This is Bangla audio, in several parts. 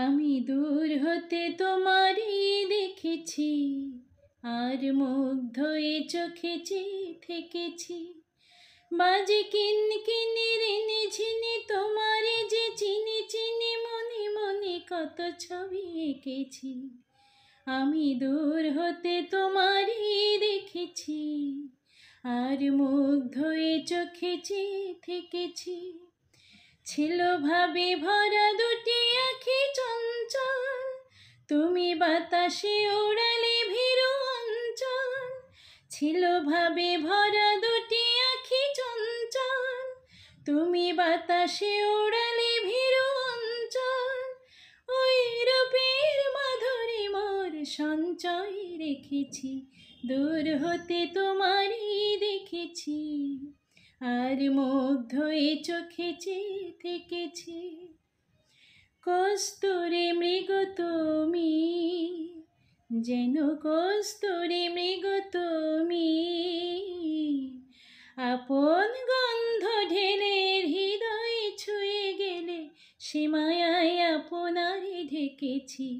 আমি দূর হতে তোমারই দেখেছি, আর মুগ্ধ এ চোখে চেয়ে থেকেছি। বাজে কিনকিনি ঋণে ঝিনি তোমারে যে চিনি চিনি, মনে মনে কত ছবি এঁকেছি। আমি দূর হতে তোমারই দেখেছি, আর মুগ্ধ এ চোখে চেয়ে থেকেছি। ছিল ভাবে ভরা দুটি আঁখি চঞ্চল, তুমি বাতাসে ওড়ালে ভীরু অঞ্চল। ছিল ভাবে ভরা দুটি আঁখি চঞ্চল, তুমি বাতাসে ওড়ালে ভীরু অঞ্চল। ওই রূপের মাধুরী মোর সঞ্চয় রেখেছি, দূর হতে তোমারই দেখেছি, আর মুগ্ধ এ চোখে চেয়ে থেকেছি। কস্তুরী মৃগ তুমি, যেন কস্তুরী মৃগ তুমি, আপন গন্ধ ঢেলে হৃদয় ছুঁয়ে গেলে, সে মায়ায় আপনারে ঢেকেছি।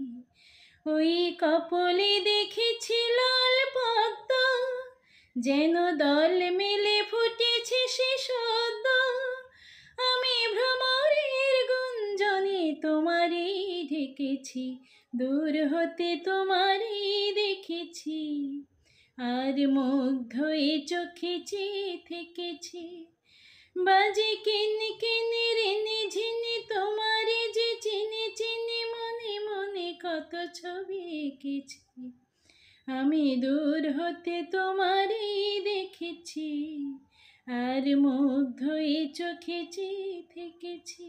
ওই কপলে দেখেছি লাল পদ্ম, যেন দল মেলে ফুটেছে সে সদ্য। আমি ভ্রমরের গুঞ্জনে তোমারই ঢেকেছি, দূর হতে তোমারই দেখেছি, আর মুগ্ধ এ চোখে চেয়ে থেকেছি। বাজে কিনকিনি ঋণে ঝিনি তোমারে যে চিনি চিনি, মনে মনে কত ছবি এঁকেছি। আমি দূর হতে তোমারই দেখেছি, আর মুগ্ধ এ চোখে চেয়ে থেকেছি।